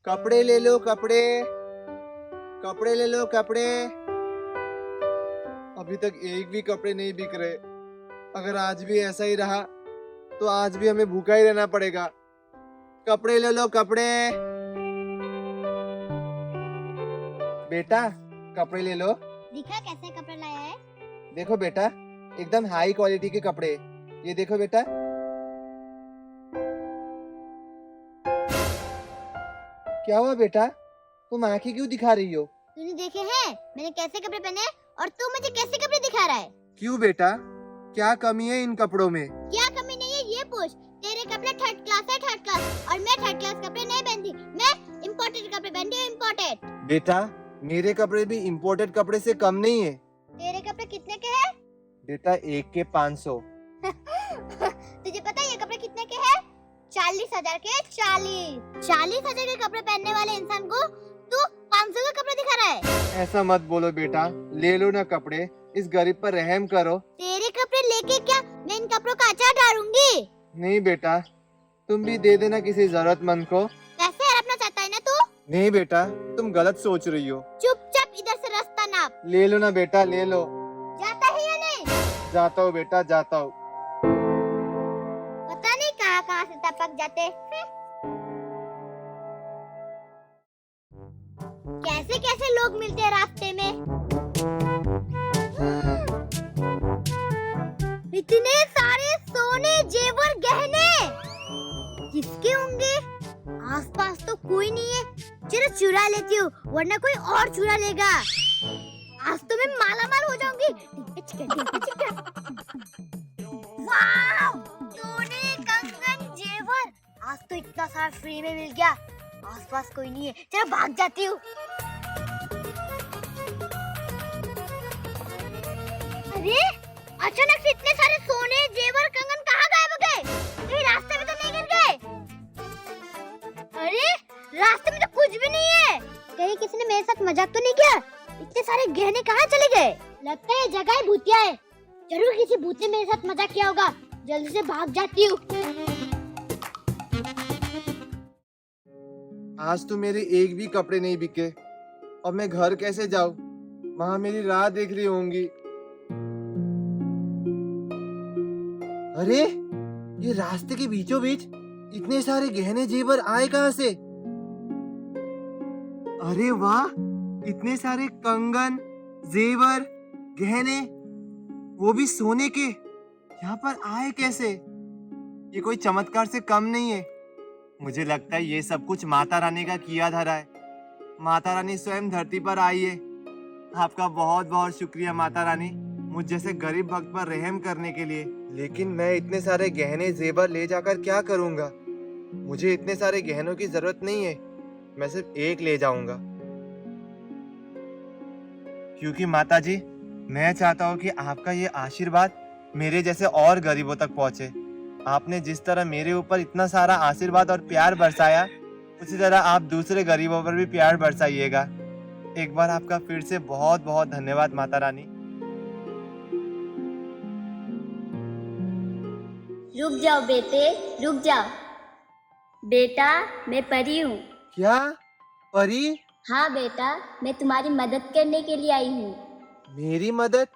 कपड़े ले लो कपड़े, कपड़े ले लो कपड़े। अभी तक एक भी कपड़े नहीं बिक रहे। अगर आज भी ऐसा ही रहा तो आज भी हमें भूखा ही रहना पड़ेगा। कपड़े ले लो कपड़े। बेटा कपड़े ले लो। दिखा कैसे कपड़े लाया है। देखो बेटा, एकदम हाई क्वालिटी के कपड़े। ये देखो बेटा। क्या हुआ बेटा, तुम आंखें क्यों दिखा रही हो? तूने देखे हैं मैंने कैसे कपड़े पहने और तू मुझे कैसे कपड़े दिखा रहा है? क्यों बेटा, क्या कमी है इन कपड़ों में? क्या कमी नहीं है ये पूछ। तेरे कपड़े थर्ड क्लास है, थर्ड क्लास, और मैं थर्ड क्लास कपड़े नहीं पहनती। मैं इम्पोर्टेड कपड़े पहनती हूँ, इम्पोर्टेड। बेटा मेरे कपड़े भी इम्पोर्टेड कपड़े से कम नहीं है। तेरे कपड़े कितने के हैं? बेटा एक के 500। तुझे पता है ये कपड़े कितने के हैं? 40,000 के। 40,000 के कपड़े पहनने वाले इंसान को तू 500 के कपड़े दिखा रहा है। ऐसा मत बोलो बेटा, ले लो ना कपड़े, इस गरीब पर रहम करो। तेरे कपड़े लेके क्या मैं इन कपड़ों का अचार डालूंगी? नहीं बेटा, तुम भी दे देना किसी जरूरतमंद को। पैसे हड़पना चाहता है ना तू? नहीं बेटा, तुम गलत सोच रही हो। चुपचाप इधर से रास्ता नाप। ले लो ना बेटा, ले लो। जाता है या नहीं? जाता हूँ बेटा, जाता हूँ। पता नहीं कहाँ कहाँ से टपक जाते। कैसे कैसे लोग मिलते हैं रास्ते में। इतने सारे सोने जेवर गहने किसके होंगे? आसपास तो कोई नहीं है। चलो चुरा लेती हूँ वरना कोई और चुरा लेगा। आज तो मैं मालामाल हो जाऊंगी। वाव! सोने, कंगन, जेवर। आज तो इतना सारा फ्री में मिल गया। आसपास कोई नहीं है, चलो भाग जाती हूँ। अरे अचानक से इतने सारे सोने, जेवर, कंगन कहाँ गायब हो गए? कहीं रास्ते में तो नहीं गिर गए? अरे रास्ते में तो कुछ भी नहीं है। कहीं किसी ने मेरे साथ मजाक तो नहीं किया? इतने सारे गहने कहाँ चले गए? लगता है जगह ही भूतिया है। जरूर किसी भूत ने मेरे साथ मजाक किया होगा। जल्दी से भाग जाती हूँ। आज तो मेरे एक भी कपड़े नहीं बिके। अब मैं घर कैसे जाऊँ? वहाँ मेरी राह देख रही होंगी। अरे ये रास्ते के बीचों बीच इतने सारे गहने जेवर आए कहाँ से? अरे वाह, इतने सारे कंगन, जेवर, गहने, वो भी सोने के, यहाँ पर आए कैसे? ये कोई चमत्कार से कम नहीं है। मुझे लगता है ये सब कुछ माता रानी का किया धरा है। माता रानी स्वयं धरती पर आई है। आपका बहुत बहुत शुक्रिया माता रानी, मुझ जैसे गरीब भक्त पर रहम करने के लिए। लेकिन मैं इतने सारे गहने जेवर ले जाकर क्या करूँगा? मुझे इतने सारे गहनों की जरूरत नहीं है। मैं सिर्फ एक ले जाऊंगा, क्योंकि माता जी मैं चाहता हूँ कि आपका ये आशीर्वाद मेरे जैसे और गरीबों तक पहुँचे। आपने जिस तरह मेरे ऊपर इतना सारा आशीर्वाद और प्यार बरसाया, उसी तरह आप दूसरे गरीबों पर भी प्यार बरसाइएगा। एक बार आपका फिर से बहुत बहुत धन्यवाद माता रानी। रुक जाओ बेटे, रुक जाओ। बेटा मैं परी हूँ। क्या परी? हाँ बेटा, मैं तुम्हारी मदद करने के लिए आई हूँ। मेरी मदद?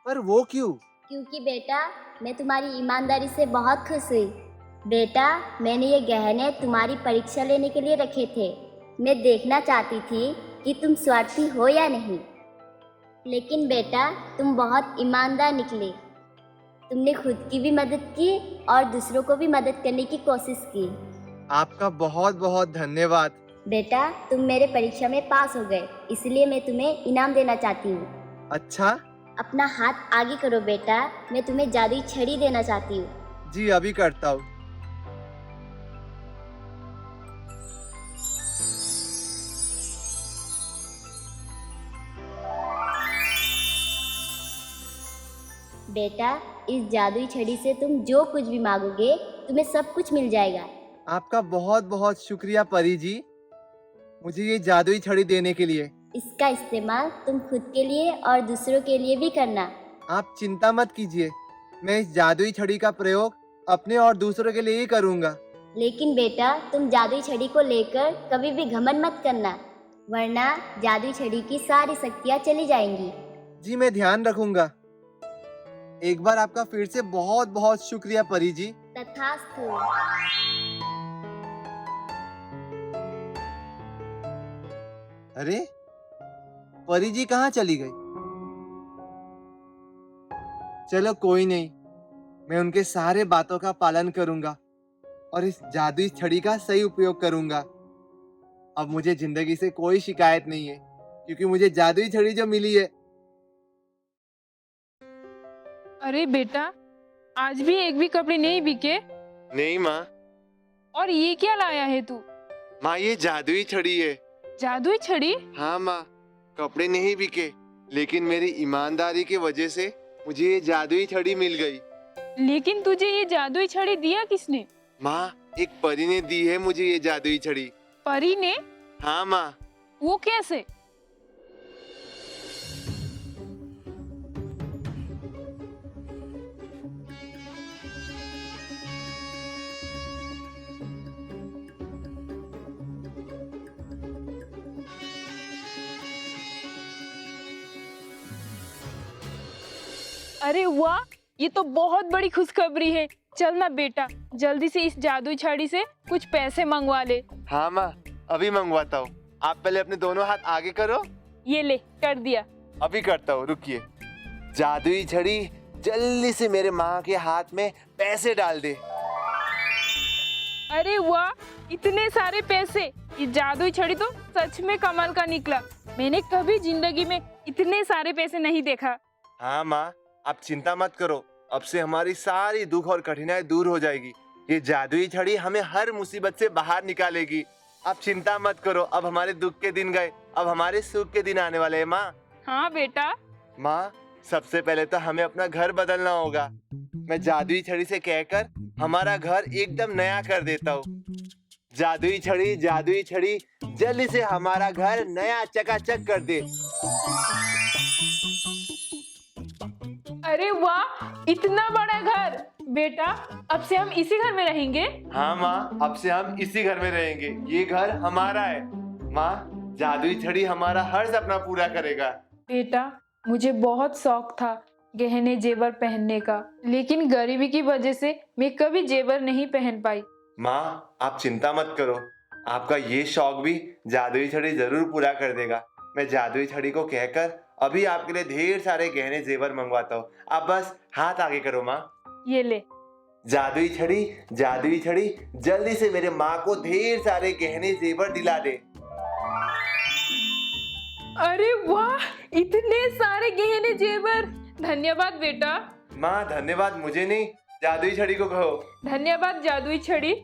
पर वो क्यों? क्योंकि बेटा मैं तुम्हारी ईमानदारी से बहुत खुश हुई। बेटा मैंने ये गहने तुम्हारी परीक्षा लेने के लिए रखे थे। मैं देखना चाहती थी कि तुम स्वार्थी हो या नहीं। लेकिन बेटा तुम बहुत ईमानदार निकले। तुमने खुद की भी मदद की और दूसरों को भी मदद करने की कोशिश की। आपका बहुत बहुत धन्यवाद। बेटा तुम मेरे परीक्षा में पास हो गए, इसलिए मैं तुम्हें इनाम देना चाहती हूँ। अच्छा? अपना हाथ आगे करो बेटा, मैं तुम्हें जादुई छड़ी देना चाहती हूँ। जी अभी करता हूँ। बेटा इस जादुई छड़ी से तुम जो कुछ भी मांगोगे तुम्हें सब कुछ मिल जाएगा। आपका बहुत बहुत शुक्रिया परी जी, मुझे ये जादुई छड़ी देने के लिए। इसका इस्तेमाल तुम खुद के लिए और दूसरों के लिए भी करना। आप चिंता मत कीजिए, मैं इस जादुई छड़ी का प्रयोग अपने और दूसरों के लिए ही करूँगा। लेकिन बेटा तुम जादुई छड़ी को लेकर कभी भी घमंड मत करना, वरना जादुई छड़ी की सारी शक्तियाँ चली जाएंगी। जी मैं ध्यान रखूंगा। एक बार आपका फिर से बहुत बहुत शुक्रिया परी जी। तथास्तु। अरे परी जी कहाँ चली गई? चलो कोई नहीं, मैं उनके सारे बातों का पालन करूंगा और इस जादुई छड़ी का सही उपयोग करूंगा। अब मुझे जिंदगी से कोई शिकायत नहीं है क्योंकि मुझे जादुई छड़ी जो मिली है। अरे बेटा, आज भी एक भी कपड़े नहीं बिके? नहीं माँ। और ये क्या लाया है तू? माँ ये जादुई छड़ी है। जादुई छड़ी? हाँ माँ, कपड़े नहीं बिके लेकिन मेरी ईमानदारी की वजह से मुझे ये जादुई छड़ी मिल गई। लेकिन तुझे ये जादुई छड़ी दिया किसने? माँ एक परी ने दी है मुझे ये जादुई छड़ी। परी ने? हाँ माँ। वो कैसे? अरे वाह, ये तो बहुत बड़ी खुशखबरी है। चल ना बेटा, जल्दी से इस जादुई छड़ी से कुछ पैसे मंगवा ले। हाँ माँ, अभी मंगवाता हूँ। आप पहले अपने दोनों हाथ आगे करो। ये ले, कर दिया। अभी करता हूँ, रुकिए। जादुई छड़ी जल्दी से मेरे माँ के हाथ में पैसे डाल दे। अरे वाह, इतने सारे पैसे! ये जादुई छड़ी तो सच में कमाल का निकला। मैंने कभी जिंदगी में इतने सारे पैसे नहीं देखा। हाँ माँ, आप चिंता मत करो, अब से हमारी सारी दुख और कठिनाई दूर हो जाएगी। ये जादुई छड़ी हमें हर मुसीबत से बाहर निकालेगी। आप चिंता मत करो, अब हमारे दुख के दिन गए, अब हमारे सुख के दिन आने वाले हैं माँ। हाँ बेटा। माँ सबसे पहले तो हमें अपना घर बदलना होगा। मैं जादुई छड़ी से कहकर हमारा घर एकदम नया कर देता हूँ। जादुई छड़ी जल्दी से हमारा घर नया चकाचक कर दे। अरे वाह, इतना बड़ा घर! बेटा, अब से हम इसी घर में रहेंगे? हाँ माँ, अब से हम इसी घर में रहेंगे। ये घर हमारा है। माँ जादुई छड़ी हमारा हर सपना पूरा करेगा। बेटा, मुझे बहुत शौक था गहने जेवर पहनने का, लेकिन गरीबी की वजह से मैं कभी जेवर नहीं पहन पाई। माँ आप चिंता मत करो, आपका ये शौक भी जादुई छड़ी जरूर पूरा कर देगा। मैं जादुई छड़ी को कहकर अभी आपके लिए ढेर सारे गहने जेवर मंगवाता हूँ। आप बस हाथ आगे करो माँ। ये ले। जादुई छड़ी जल्दी से मेरे माँ को ढेर सारे गहने जेवर दिला दे। अरे वाह, इतने सारे गहने जेवर! धन्यवाद बेटा। माँ धन्यवाद मुझे नहीं, जादुई छड़ी को कहो। धन्यवाद जादुई छड़ी,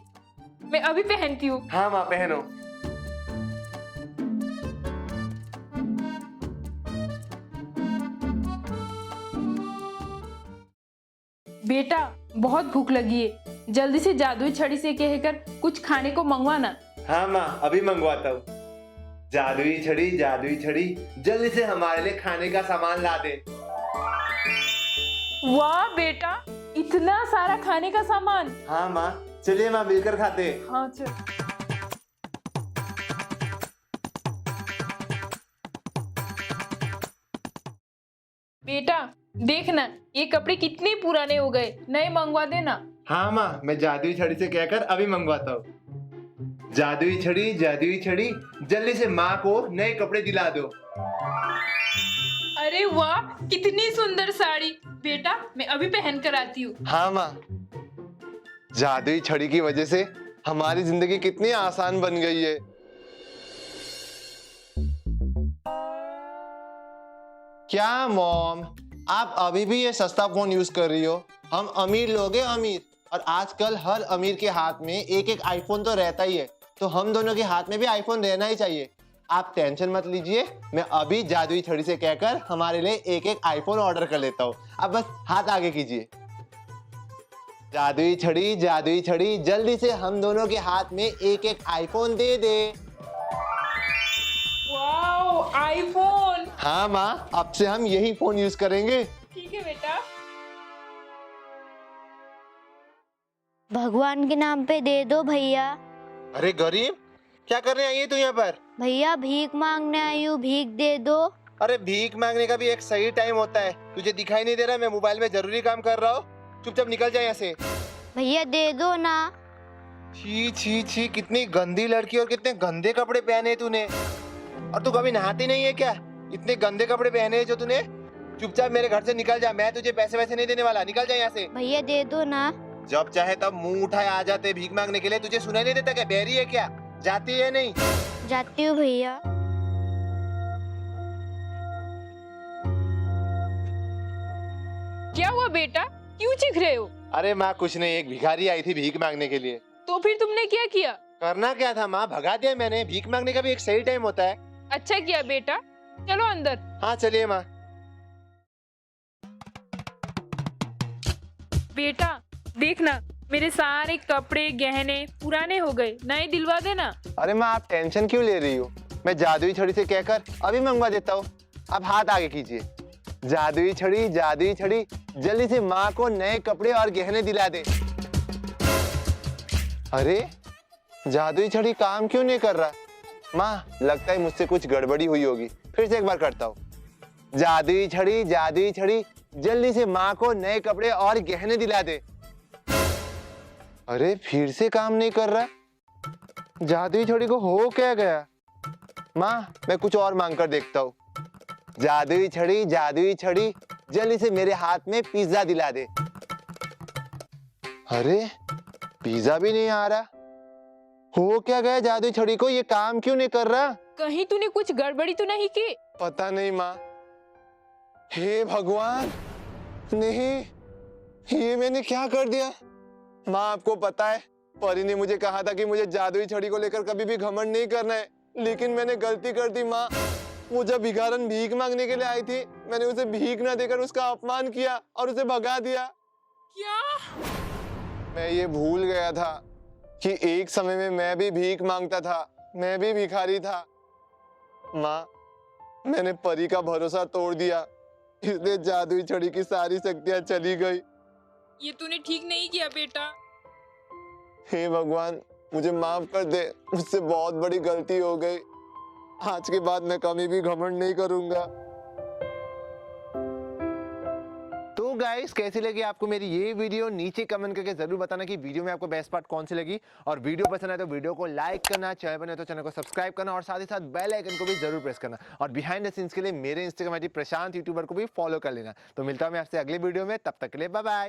मैं अभी पहनती हूँ। हाँ माँ पहनो। बेटा, बहुत भूख लगी है, जल्दी से जादुई छड़ी से कहकर कुछ खाने को मंगवाना। हाँ माँ अभी मंगवाता हूँ। जादुई छड़ी जल्दी से हमारे लिए खाने का सामान ला दे। वाह बेटा, इतना सारा खाने का सामान! हाँ माँ, चलिए माँ मिलकर खाते हैं। हाँ चल। बेटा देखना, ये कपड़े कितने पुराने हो गए, नए मंगवा देना। हाँ माँ, मैं जादुई छड़ी से कहकर अभी मंगवाता हूँ। जादुई छड़ी जल्दी से माँ को नए कपड़े दिला दो। अरे वाह, कितनी सुंदर साड़ी! बेटा, मैं अभी पहन कर आती हूँ। हाँ माँ, जादुई छड़ी की वजह से हमारी जिंदगी कितनी आसान बन गई है। क्या मॉम, आप अभी भी ये सस्ता फोन यूज कर रही हो? हम अमीर लोग हैं, अमीर। और आजकल हर अमीर के हाथ में एक एक आईफोन तो रहता ही है, तो हम दोनों के हाथ में भी आईफोन रहना ही चाहिए। आप टेंशन मत लीजिए, मैं अभी जादुई छड़ी से कहकर हमारे लिए एक एक आईफोन ऑर्डर कर लेता हूँ। आप बस हाथ आगे कीजिए। जादुई छड़ी जल्दी से हम दोनों के हाथ में एक एक आईफोन दे दे। Wow, iPhone! हाँ माँ, अब से हम यही फोन यूज करेंगे। ठीक है बेटा। भगवान के नाम पे दे दो भैया। अरे गरीब, क्या करने आई है तू यहाँ पर? भैया भीख मांगने आई हूँ, भीख दे दो। अरे भीख मांगने का भी एक सही टाइम होता है। तुझे दिखाई नहीं दे रहा मैं मोबाइल में जरूरी काम कर रहा हूँ? चुपचाप निकल जाए यहाँ से। भैया दे दो ना। छी छी छी, कितनी गंदी लड़की और कितने गंदे कपड़े पहने हैं तूने। और तू कभी नहाती नहीं है क्या? इतने गंदे कपड़े पहने हैं जो तूने। चुपचाप मेरे घर से निकल जा, मैं तुझे पैसे वैसे नहीं देने वाला। निकल जा यहाँ से। भैया दे दो ना। जब चाहे तब मुंह उठाए आ जाते भीख मांगने के लिए। तुझे सुनाई नहीं देता क्या? बहरी है क्या? जाती है नहीं? जाती हूँ भैया। क्या हुआ बेटा, क्यों चीख रहे हो? अरे माँ कुछ नहीं, एक भिखारी आई थी भीख मांगने के लिए। तो फिर तुमने क्या किया? करना क्या था माँ, भगा दिया मैंने। भीख मांगने का भी एक सही टाइम होता है। अच्छा किया बेटा, चलो अंदर। हाँ चलिए माँ। बेटा देखना, मेरे सारे कपड़े गहने पुराने हो गए, नए दिलवा देना। अरे माँ आप टेंशन क्यों ले रही हो? मैं जादुई छड़ी से कहकर अभी मंगवा देता हूँ। आप हाथ आगे कीजिए। जादुई छड़ी, जादुई छड़ी, जल्दी से माँ को नए कपड़े और गहने दिला दे। अरे जादुई छड़ी काम क्यों नहीं कर रहा? माँ लगता है मुझसे कुछ गड़बड़ी हुई होगी। फिर से एक बार करता हूँ। जादुई छड़ी, जादुई छड़ी, जल्दी से माँ को नए कपड़े और गहने दिला दे। अरे फिर से काम नहीं कर रहा। जादुई छड़ी को हो क्या गया? माँ मैं कुछ और मांग कर देखता हूँ। जादुई छड़ी, जादुई छड़ी, जल्दी से मेरे हाथ में पिज्जा दिला दे। अरे पिज्जा भी नहीं आ रहा। हो क्या गया जादुई छड़ी को? ये काम क्यों नहीं कर रहा? कहीं तूने कुछ गड़बड़ी तो नहीं की? पता नहीं माँ। हे भगवान, नहीं, ये मैंने क्या कर दिया? माँ आपको पता है, परी ने मुझे कहा था कि मुझे जादुई छड़ी को लेकर कभी भी घमंड नहीं करना है, लेकिन मैंने गलती कर दी माँ। वो जब भिखारन भीख मांगने के लिए आई थी, मैंने उसे भीख ना देकर उसका अपमान किया और उसे भगा दिया। क्या? मैं ये भूल गया था कि एक समय में मैं भी भीख मांगता था, मैं भी भिखारी था। माँ मैंने परी का भरोसा तोड़ दिया, इसलिए जादुई छड़ी की सारी शक्तियां चली गई। ये तूने ठीक नहीं किया बेटा। हे भगवान मुझे माफ कर दे, मुझसे बहुत बड़ी गलती हो गई। आज के बाद मैं कभी भी घमंड नहीं करूंगा। तो गाइस कैसी लगी आपको मेरी ये वीडियो? नीचे कमेंट करके जरूर बताना कि वीडियो में आपको बेस्ट पार्ट कौन सी लगी। और वीडियो पसंद आए तो वीडियो को लाइक करना, चैनल बने तो चैनल को सब्सक्राइब करना और साथ ही साथ बेल आइकन को भी जरूर प्रेस करना। और बिहाइंड द सीन्स के लिए मेरे इंस्टाग्राम आईडी प्रशांत यूट्यूबर को भी फॉलो कर लेना। तो मिलता हूं मैं आपसे अगले वीडियो में, तब तक के लिए बाय बाय।